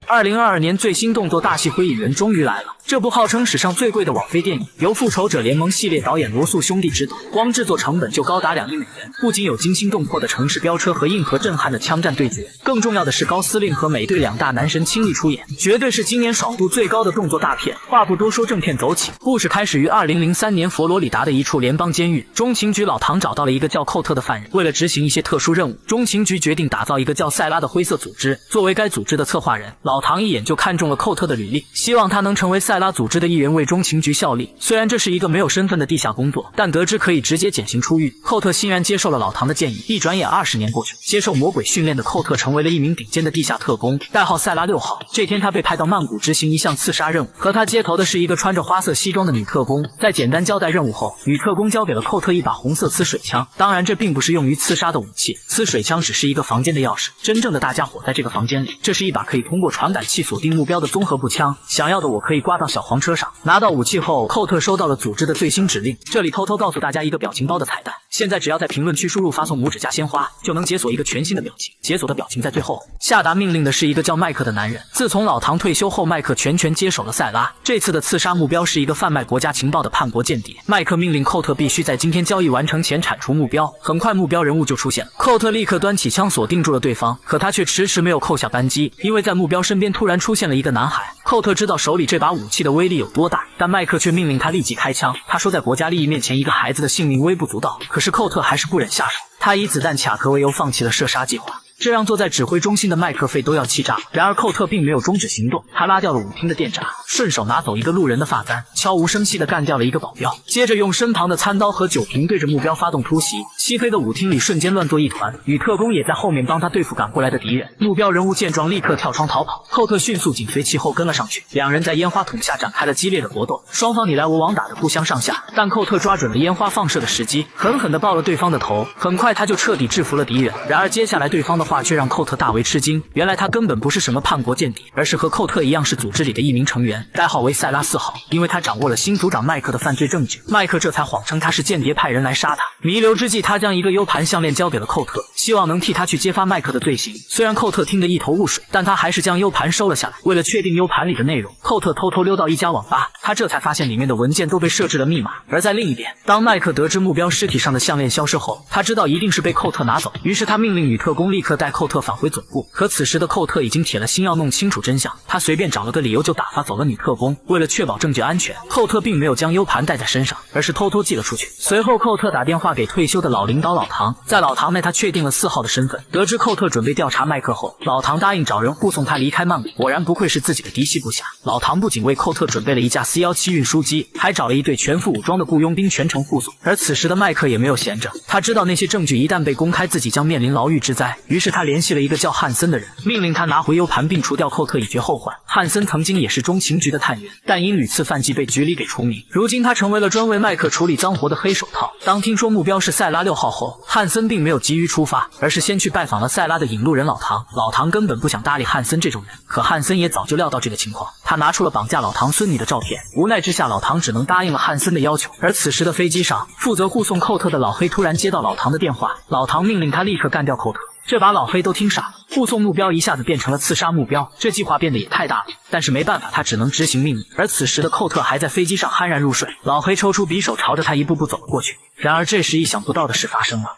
2022年最新动作大戏《灰影人》终于来了。这部号称史上最贵的网飞电影，由复仇者联盟系列导演罗素兄弟执导，光制作成本就高达2亿美元。不仅有惊心动魄的城市飙车和硬核震撼的枪战对决，更重要的是高司令和美队2大男神亲力出演，绝对是今年爽度最高的动作大片。话不多说，正片走起。故事开始于2003年佛罗里达的一处联邦监狱，中情局老唐找到了一个叫寇特的犯人，为了执行一些特殊任务，中情局决定打造一个叫塞拉的灰色组织。作为该组织的策划人，老唐一眼就看中了寇特的履历，希望他能成为塞拉组织的一员，为中情局效力。虽然这是一个没有身份的地下工作，但得知可以直接减刑出狱，寇特欣然接受了老唐的建议。一转眼20年过去，接受魔鬼训练的寇特成为了一名顶尖的地下特工，代号塞拉6号。这天他被派到曼谷执行一项刺杀任务，和他接头的是一个穿着花色西装的女特工。在简单交代任务后，女特工交给了寇特一把红色呲水枪，当然这并不是用于刺杀的武器，呲水枪只是一个房间的钥匙，真正的大家伙在这个房间里。这是一把可以通过传感器锁定目标的综合步枪，想要的我可以挂到小黄车上。拿到武器后，寇特收到了组织的最新指令，这里偷偷告诉大家一个表情包的彩蛋，现在只要在评论区输入发送拇指加鲜花，就能解锁一个全新的表情，解锁的表情在最后。下达命令的是一个叫麦克的男人，自从老唐退休后，麦克全权接手了塞拉。这次的刺杀目标是一个贩卖国家情报的叛国间谍，麦克命令寇特必须在今天交易完成前铲除目标。很快目标人物就出现了，寇特立刻端起枪锁定住了对方，可他却迟迟没有扣下扳机，因为在目标身边突然出现了一个男孩。寇特知道手里这把武器的威力有多大，但麦克却命令他立即开枪。他说在国家利益面前，一个孩子的性命微不足道，可是寇特还是不忍下手，他以子弹卡壳为由放弃了射杀计划，这让坐在指挥中心的麦克肺都要气炸。然而寇特并没有终止行动，他拉掉了舞厅的电闸，顺手拿走一个路人的发簪，悄无声息地干掉了一个保镖，接着用身旁的餐刀和酒瓶对着目标发动突袭。漆黑的舞厅里瞬间乱作一团，女特工也在后面帮他对付赶过来的敌人。目标人物见状立刻跳窗逃跑，寇特迅速紧随其后跟了上去，两人在烟花筒下展开了激烈的搏斗，双方你来我往打得不相上下，但寇特抓准了烟花放射的时机，狠狠地爆了对方的头，很快他就彻底制服了敌人。然而接下来对方的话却让寇特大为吃惊，原来他根本不是什么叛国间谍，而是和寇特一样是组织里的一名成员，代号为塞拉4号。因为他掌握了新组长麦克的犯罪证据，麦克这才谎称他是间谍派人来杀他。弥留之际，他将一个 U 盘项链交给了寇特，希望能替他去揭发麦克的罪行。虽然寇特听得一头雾水，但他还是将 U 盘收了下来。为了确定 U 盘里的内容，寇特偷偷溜到一家网吧，他这才发现里面的文件都被设置了密码。而在另一边，当麦克得知目标尸体上的项链消失后，他知道一定是被寇特拿走，于是他命令女特工立刻带寇特返回总部。可此时的寇特已经铁了心要弄清楚真相，他随便找了个理由就打发走了女特工。为了确保证据安全，寇特并没有将 U 盘带在身上，而是偷偷寄了出去。随后寇特打电话给退休的老领导老唐，在老唐内他确定了4号的身份。得知寇特准备调查麦克后，老唐答应找人护送他离开曼谷。果然不愧是自己的嫡系部下，老唐不仅为寇特准备了一架 C-17运输机，还找了一队全副武装的雇佣兵全程护送。而此时的麦克也没有闲着，他知道那些证据一旦被公开，自己将面临牢狱之灾，于是他联系了一个叫汉森的人，命令他拿回 U 盘并除掉寇特以绝后患。汉森曾经也是中情局的探员，但因屡次犯纪被局里给除名，如今他成为了专为麦克处理脏活的黑手套。当听说目标是塞拉6号后，汉森并没有急于出发，而是先去拜访了塞拉的引路人老唐。老唐根本不想搭理汉森这种人，可汉森也早就料到这个情况，他拿出了绑架老唐孙女的照片。无奈之下，老唐只能答应了汉森的要求。而此时的飞机上，负责护送寇特的老黑突然接到老唐的电话，老唐命令他立刻干掉寇特。这把老黑都听傻了，护送目标一下子变成了刺杀目标，这计划变得也太大了。但是没办法，他只能执行命令。而此时的寇特还在飞机上酣然入睡，老黑抽出匕首朝着他一步步走了过去。然而这时意想不到的事发生了。